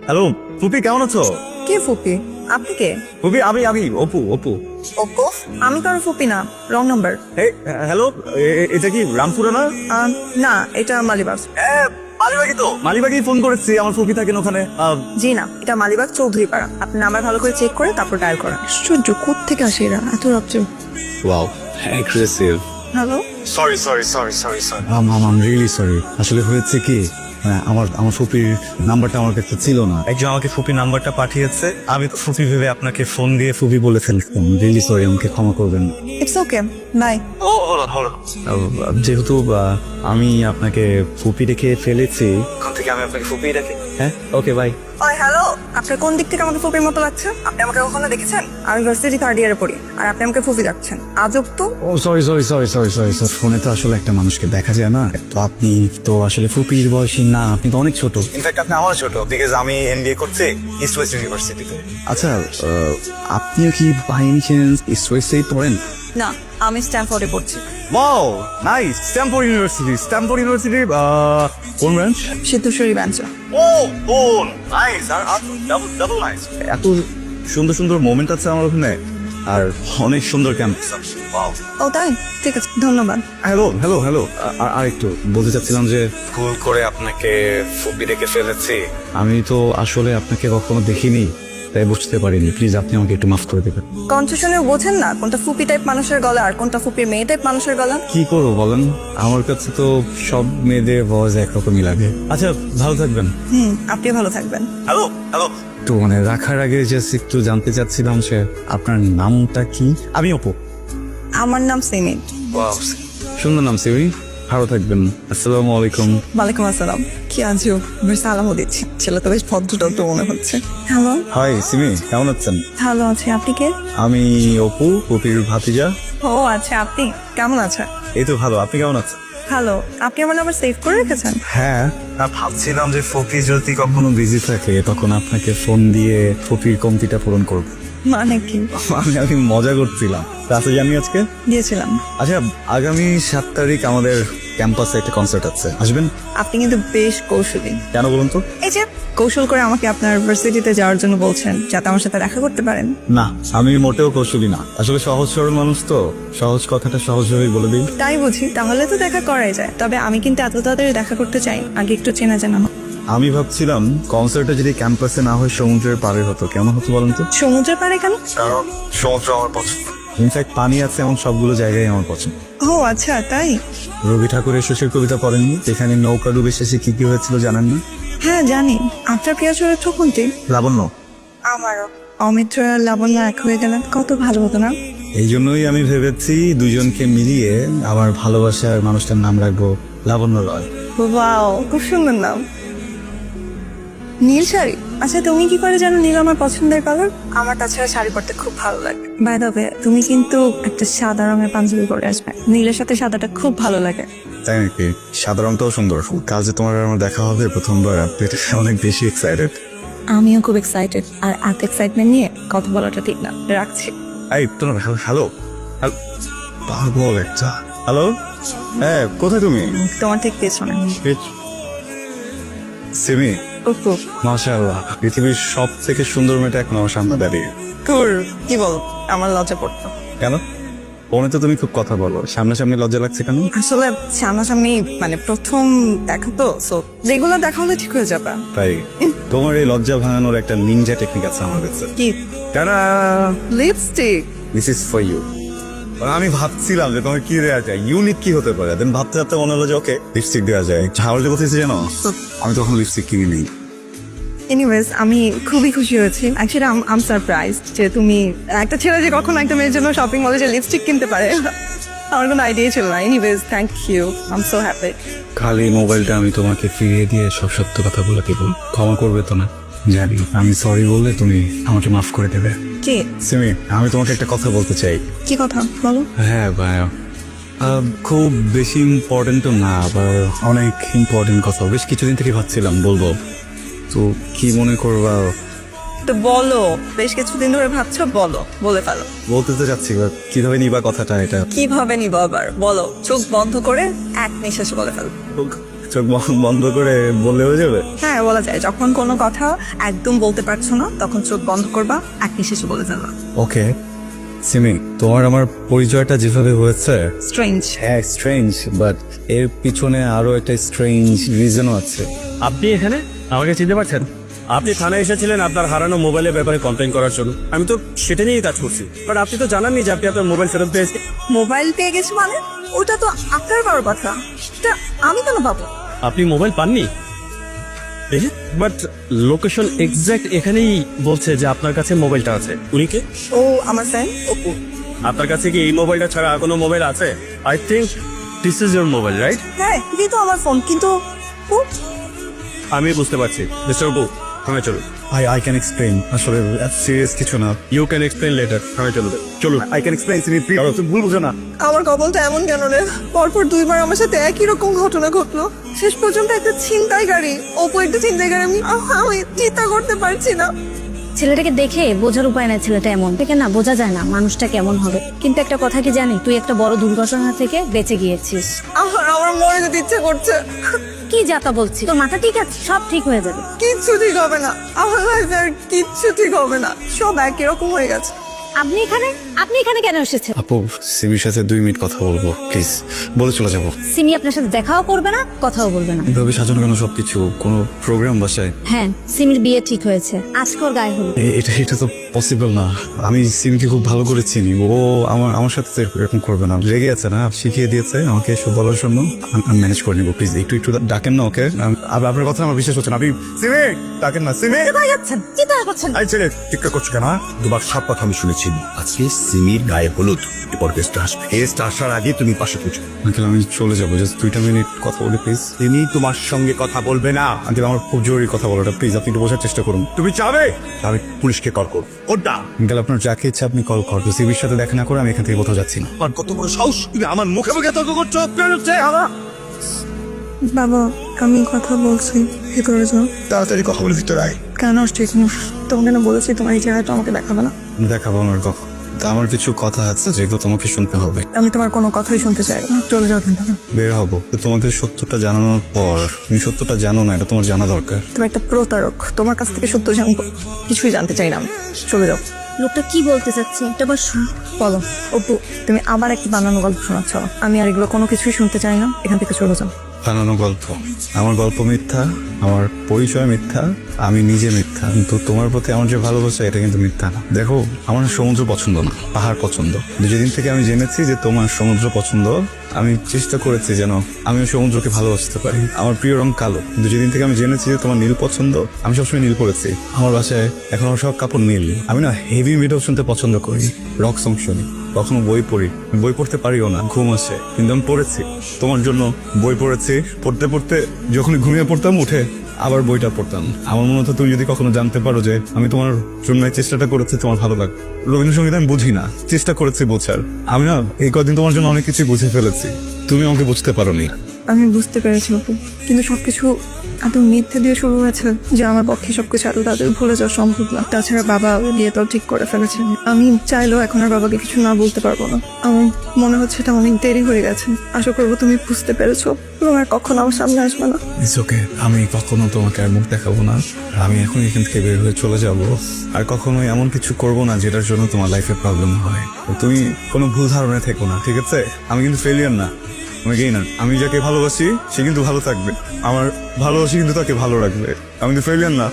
Hello ফুপি, কেমন আছো? কে ফুপি? আপনি কে? ফুপি আমি অপু। ওপো? আমি কারো ফুপি না, রং নাম্বার। হ্যালো, এটা কি রামপুরা না? না, এটা মালিবাগ। মালিবাগই তো। মালিবাগই ফোন করেছি, আমার ফুপি থাকেন ওখানে। জি না, এটা মালিবাগ চৌধুরী পাড়া। আপনি নাম্বার ভালো করে চেক করে তারপর ডায়াল করেন। আশ্চর্য, কোত্থেকে আসে এরা এত রাত্রে? Wow, aggressive. Hello, sorry. I'm really sorry. আসলে হয়েছে কি, আমার ফুপির নাম্বারটা আমার কাছে ছিল না। একজন আমাকে ফুপির নাম্বারটা পাঠিয়েছে, আমি তো ফুপি ভেবে আপনাকে ফোন দিয়ে ফুপি বলে ফেলছিলাম। রিয়েলি সরি, আমাকে ক্ষমা করবেন। It's okay, bye. যেহেতু আমি আপনাকে ফুপি রেখে ফেলেছি, এখন থেকে আমি আপনাকে ফুপি রাখি। হ্যাঁ, ওকে, বাই। ওই হ্যালো, আপনার কোন দিক থেকে আমাকে ফুপির মতো লাগছে? আপনি আমাকে কখনো দেখেছেন? আমি ভার্সিটি থার্ড ইয়ারে পড়ি, আর আপনি আমাকে ফুপি রাখছেন। আজব তো। ও সরি। ফোনে তো আসলে একটা মানুষকে দেখা যায় না। তো আপনি তো আসলে ফুপির বয়সী না, আপনি তো অনেক ছোট। ইনফ্যাক্ট আপনি আমার ছোট, বিকজ আমি এমবিএ করছি ইস্ট ওয়েস্ট ইউনিভার্সিটিতে। আচ্ছা, আপনিও কি বাই এনি চান্স ইস্ট ওয়েস্টেই পড়েন? না, আমি স্ট্যামফোর্ডে পড়ছি। Wow, nice. স্ট্যামফোর্ড ইউনিভার্সিটি কোন ব্রাঞ্চ? সিদ্ধেশ্বরী ব্যাঞ্চ। ও নাইস। আর ডাবল নাইস। এত সুন্দর মোমেন্ট আছে আমার ওখানে, আর অনেক সুন্দর ক্যাম্পাস। ওয়াও। ও তাই? ঠিক আছে, ধন্যবাদ। হ্যালো। আর একটু বলতে চাচ্ছিলাম যে ভুল করে আপনাকে ফুপি রেখে ফেলেছি। আমি তো আসলে আপনাকে কখনো দেখিনি, তাই বুঝতে পারিনি। প্লিজ আপনি আমাকে একটু মাফ করে দেবেন। কণ্ঠ শুনে বোঝেন না কোনটা ফুপি টাইপ মানুষের গলা আর কোনটা ফুপির মেয়ে টাইপ মানুষের গলা? কি করবো বলেন, আমার কাছে তো সব মেয়েদের ভয়েস একরকমই লাগে। আচ্ছা, ভালো থাকবেন। আপনি ভালো থাকবেন। হ্যালো। একটু রাখার আগে জাস্ট একটু জানতে চাচ্ছিলাম যে আপনার নামটা কি? আমি অপু। আমার নাম সিমি। সুন্দর নাম সিমি। ভালো থাকবেন। আসসালামু আলাইকুম। ওয়ালাইকুম আসসালাম। কি আছো? আমি সালামও দিচ্ছি। ছেলে তো বেশ ভদ্রটদ্র মনে হচ্ছে। হ্যালো। হাই সিমি, কেমন আছেন? ভালো আছি, আপনি কে? আমি অপু, ফুপির ভাতিজা। ও আচ্ছা, আপনি কেমন আছেন? এই তো ভালো, আপনি কেমন আছেন? হ্যালো, আপনি আমার নাম্বার সেভ করে রেখেছেন? হ্যাঁ, ভাবছিলাম যে ফুপি যদি কখনো বিজি থাকে তখন আপনাকে ফোন দিয়ে ফুপির কমতিটা পূরণ করবো। মানে কি? আমি মজা করছিলাম। ক্লাসে জানি আজকে দিয়েছিলাম। আচ্ছা, আগামী 7 তারিখ আমাদের ক্যাম্পাসে একটা কনসার্ট আছে, আসবেন? আপনি কিন্তু বেশ কৌশলী। কেন বলুন তো? এই যে কৌশল করে আমাকে আপনার ভার্সিটিতে যাওয়ার জন্য বলছেন, যাতে আমার সাথে দেখা করতে পারেন। না, আমি মোটেও কৌশলী না। আসলে সহজ সরল মানুষ তো, সহজ কথাটা সহজভাবেই বলে দিই। তাই বুঝি? তাহলে তো দেখা করাই যায়। তবে আমি কিন্তু এত তাড়াতাড়ি দেখা করতে চাই, আগে একটু চেনা জানা হোক। আমি ভাবছিলাম কনসার্টটা যদি ক্যাম্পাসে না হয় সমুদ্রের পাড়ে হতো, কেমন হতো বলেন তো? সমুদ্রের পাড়ে কেন? কারণ সমুদ্র আমার পছন্দ। ইনফ্যাক্ট পানি আছে এমন সবগুলো জায়গায় আমার পছন্দ। ও আচ্ছা, তাই? রবি ঠাকুরের শেষের কবিতা পড়েননি? এখানে নৌকা ডুবে শেষে কি হয়েছিল জানেন না? হ্যাঁ জানি। আপনার প্রিয় চরিত্র কোনটি? লাবণ্য। আমারও। অমিত্র আর লাবণ্য এক হয়ে গেলেন, কত ভালো হতো না? এই জন্যই আমি ভেবেছি দুজনকে মিলিয়ে আমার ভালোবাসার মানুষটার নাম রাখবো লাবণ্য রয়। ওয়াও, খুব সুন্দর নাম। নীল শাড়ি? আচ্ছা, তুমি কি করে জানো নীল আমার পছন্দের কালার? আমার তাছাড়া শাড়ি পরতে খুব ভালো লাগে। বাই দ্য ওয়ে, তুমি কিন্তু একটা সাদা রঙের পাঞ্জাবি পরে আসবে। নীলের সাথে সাদাটা খুব ভালো লাগে। তাই নাকি? সাদা রংটাও সুন্দর। কাল যে তোমার আমার দেখা হবে প্রথমবার, এটা অনেক বেশি এক্সাইটেড। আমিও খুব এক্সাইটেড। আর এত এক্সাইটমেন্ট নিয়ে কথা বলাটা ঠিক না, রাখছি। এই তোমার হ্যালো পাগল একটা। হ্যালো, হ্যাঁ, কোথায় তুমি? তোমার ঠিক পেছনে। সিমি, ওপো। মাশাআল্লাহ, পৃথিবীর সব থেকে সুন্দর মেয়েটা এখন আমার সামনে দাঁড়িয়ে। তোর কি বলো, আমার লজ্জা পড়তো। কেন? ফোনে তো তুমি খুব কথা বলো, সামনাসামনি লজ্জা লাগছে কেন? আসলে সামনাসামনি মানে প্রথম দেখা তো, সো রেগুলার দেখা হলে ঠিক হয়ে যাবে। তাই তোমার এই লজ্জা ভাঙানোর একটা নিনজা টেকনিক আছে আমার কাছে। কি? কেন? Lipstick. This is for you. আমি ভাবছিলাম যে তোমার কি দেওয়া যায়, ইউনিক কি হতে পারে। দেন ভাবতে ভাবতে মনে হলো যে ওকে, লিপস্টিক দেওয়া যায়। ঝাড়লে কোথায় জানো, আমি তখন লিপস্টিক কিনে নিই। এনিওয়েজ, আমি খুবই খুশি হয়েছি। অ্যাকচুয়ালি আম সারপ্রাইজড যে তুমি একটা ছেলে যে কখনো একটা মেয়ের জন্য শপিং মলে যে লিপস্টিক কিনতে পারে, আমার কোনো আইডিয়া ছিল না। Anyways, thank you, I am so happy. খালি মোবাইলটা আমি তোমাকে ফিরিয়ে দিয়ে সব সত্য কথা বলে দেবো, ক্ষমা করবে তো না? জানি, আমি সরি বললে তুমি আমাকে মাফ করে দেবে। কি? সিমি, আমি তোমাকে একটা কথা বলতে চাই। কি কথা বলো? হ্যাঁ ভাই, খুব বেশি ইম্পর্টেন্ট তো না, আবার অনেক ইম্পর্টেন্ট কথা। বেশ কিছুদিন থেকে ভাবছিলাম বলবো, তো কি মনে করবা? তো বলো, বেশ কিছুদিন ধরে ভাবছো, বলো, বলে ফেলো। বলতে তো চাচ্ছি, এবার কিভাবে নিবা কথাটা? এটা কিভাবে নিবো আবার? বলো, চোখ বন্ধ করে এক নিঃশ্বাসে বলে ফেলো। চোখ বন্ধ করে বললে হয়ে যাবে? হ্যাঁ বলা যায়, যখন কোনো কথা একদম বলতে পারছো না তখন চোখ বন্ধ করবা, এক নিঃশ্বাসে বলে যাবা। ওকে সিমি, তোমার আমার পরিচয়টা যেভাবে হয়েছে, স্ট্রেঞ্জ। হ্যাঁ স্ট্রেঞ্জ, বাট এর পিছনে আরো একটা স্ট্রেঞ্জ রিজনও আছে। আপনি এখানে আমাকে চিনতে পারছেন? আপনি থানায় এসেছিলেন আপনার হারানো মোবাইলের ব্যাপারে কমপ্লেন করার জন্য। আমি তো সেটা নিয়েই কাজ করছি, বাট আপনি তো জানাননি যে আপনি আপনার মোবাইল ফেরত পেয়েছেন। মোবাইল পেয়ে গেছি মানে? ওটা তো আপনার বড় কথা, এটা আমি কেন পাবো? আপনি মোবাইল পাননি? বাট লোকেশন এক্সাক্ট এখানেই বলছে যে আপনার কাছে মোবাইলটা আছে। উনি কে? ও আমার ফ্রেন্ড অপু। আপনার কাছে কি এই মোবাইলটা ছাড়া আর কোনো মোবাইল আছে? I think this is your mobile, right? হ্যাঁ এটাই তো আমার ফোন, কিন্তু ও আমি বুঝতে পারছি। মিস্টার বু, থানায় চলুন। আই ক্যান এক্সপ্লেইন, আসলে সিরিয়াস কিছু না। You can explain later. থানায় চলুন, চলুন। আই ক্যান এক্সপ্লেইন সিমি, তুমি ভুল বুঝো না। আমার কপালটা এমন কেন রে? পরপর দুইবার আমার সাথে একই রকম ঘটনা ঘটলো। শেষ পর্যন্ত একটা ছিনতাইকারী, অপু একটা ছিনতাইকারী। আমি চিন্তা করতে পারছি না। ছেলেটাকে দেখে বোঝার উপায় নাই, ছেলেটা এমন থেকে না বোঝা যায় না মানুষটা কেমন হবে। কিন্তু একটা কথা কি জানি, তুই একটা বড় দুর্ঘটনা থেকে বেঁচে গিয়েছিস। আমার মরে যেতে ইচ্ছে করছে। কি যাতা বলছিস? তোর মাথা ঠিক আছে? সব ঠিক হয়ে যাবে। কিচ্ছু ঠিক হবে না, আমার লাইফে আর কিচ্ছু ঠিক হবে না, সব একই রকম হয়ে গেছে। আপনি এখানে কেন এসেছেন? আপু, সিমির সাথে 2 মিনিট কথা বলবো প্লিজ, বলে চলে যাবো। সিমি আপনার সাথে দেখাও করবে না, কথাও বলবে না। এভাবে সাজানো কেন সবকিছু? কোনো প্রোগ্রাম বাসায়? হ্যাঁ, সিমির বিয়ে ঠিক হয়েছে, আজকে ওর গায়ে হলুদ। এটা তো পসিবল না। আমি সিমিকে খুব ভালো করে চিনি, ও আমার সাথে তো এরকম করবে না। রেগে আছে না, শিখিয়ে দিয়েছে আমাকে এসব বলার জন্য। আমি ম্যানেজ করে নিবো, প্লিজ একটু ডাকেন না ওকে। আপনার কথা আমার বিশ্বাস হচ্ছে না। আপনি সিমি ডাকেন না। সিমি কোথায় যাচ্ছেন? চিন্তা করছেন? আই ছেলে টিক্কা করছো কেন? দুবার সব কথা আমি শুনেছি। আজকে সিমির গায়ে হলুদ, এরপর গেস্টটা আসবে। গেস্ট আসার আগে তুমি পাশে পৌঁছো। আঙ্কেল আমি চলে যাবো, জাস্ট 2টা মিনিট কথা বলি প্লিজ। সিমি তোমার সঙ্গে কথা বলবে না। আঙ্কেল আমার খুব জরুরি কথা বলাটা, প্লিজ আপনি একটু বোঝার চেষ্টা করুন। তুমি চাবে আমি পুলিশকে কল করবো? ওটা আঙ্কেল আপনার যাকে ইচ্ছা আপনি কল করবেন, সিমির সাথে দেখা না করে আমি এখান থেকে কোথাও যাচ্ছি না। আর কত বড় সাহস, তুমি আমার মুখে মুখে তর্ক করছো? বাবা আমি কথা বলছি, ভিতরে যাও। তাড়াতাড়ি কথা বলে ভিতরে আয়। কেন ঠিক না? তোমাকে না বলেছি তোমার এই চেহারাটা আমাকে দেখাবে না। দেখাবো আমার কথা, তা আমার কিছু কথা আছে যেগুলো তোমাকে শুনতে হবে। আমি তোমার কোনো কথাই শুনতে চাই না, চলে যাও কিন্তু। বের হবো তো তোমাদের সত্যটা জানানোর পর। তুমি সত্যটা জানো না, এটা তোমার জানা দরকার। তুমি একটা প্রতারক, তোমার কাছ থেকে সত্য জানবো? কিছুই জানতে চাই না আমি, চলে যাও। লোকটা কি বলতে চাচ্ছে এটা আবার শুন। বলো অপু, তুমি আবার একটা বানানো গল্প শোনাচ্ছ। আমি আর এগুলো কোনো কিছুই শুনতে চাই না, এখান থেকে চলে যাও। বানানো গল্প? আমার গল্প মিথ্যা, আমার পরিচয় মিথ্যা, আমি নিজে মিথ্যা, কিন্তু তোমার প্রতি আমার যে ভালোবাসা এটা কিন্তু মিথ্যা না। দেখো আমার সমুদ্র পছন্দ না, পাহাড় পছন্দ। যেদিন থেকে আমি জেনেছি যে তোমার সমুদ্র পছন্দ, আমি চেষ্টা করেছি যেন আমিও সমুদ্রকে ভালোবাসতে পারি। আমার প্রিয় রং কালো, কিন্তু যেদিন থেকে আমি জেনেছি যে তোমার নীল পছন্দ, আমি সবসময় নীল পরেছি। আমার বাসায় এখন আমার সব কাপড় নীল। আমি না হেভি মেটাল শুনতে পছন্দ করি, রক সং শুনি, কখনো বই পড়ি। বই পড়তে পারিও না, ঘুম আসে, কিন্তু আমি পড়েছি তোমার জন্য। বই পড়েছি, পড়তে পড়তে যখন ঘুমিয়ে পড়তাম উঠে আবার বইটা পড়তাম। আমার মনে হতো তুমি যদি কখনো জানতে পারো যে আমি তোমার জন্য এই চেষ্টাটা করেছি, তোমার ভালো লাগবে। রবীন্দ্রসঙ্গীত আমি বুঝি না, চেষ্টা করেছি বোঝার। আমি না এই কদিন তোমার জন্য অনেক কিছু বুঝে ফেলেছি, তুমি আমাকে বুঝতে পারোনি। আমি বুঝতে পেরেছি অপু, কিন্তু সবকিছু এত মিথ্যে দিয়ে শুরু হয়েছে যে আমার পক্ষে সবকিছু এত তাদের ভুলে যাওয়া সম্ভব না। তাছাড়া বাবা বিয়েটাও ঠিক করে ফেলেছে, আমি চাইলেও এখন আর বাবাকে কিছু না বলতে পারবো না। আমার মনে হচ্ছে এটা অনেক দেরি হয়ে গেছে। আশা করবো তুমি বুঝতে পেরেছো এবং আর কখনো আমার সামনে আসবে না। ইটস ওকে, আমি কখনো তোমাকে আর মুখ দেখাবো না। আমি এখন এখান থেকে বের হয়ে চলে যাব, আর কখনো এমন কিছু করবো না যেটার জন্য তোমার লাইফে প্রবলেম হয়। তুমি কোনো ভুল ধারণায় থেকো না, ঠিক আছে? আমি কিন্তু ফেলিয়ার না, আমি গেইনার। আমি যাকে ভালোবাসি সে কিন্তু ভালো থাকবে, আমার ভালোবাসি কিন্তু তাকে ভালো রাখবে। আমি কিন্তু ফেলিয়ার না।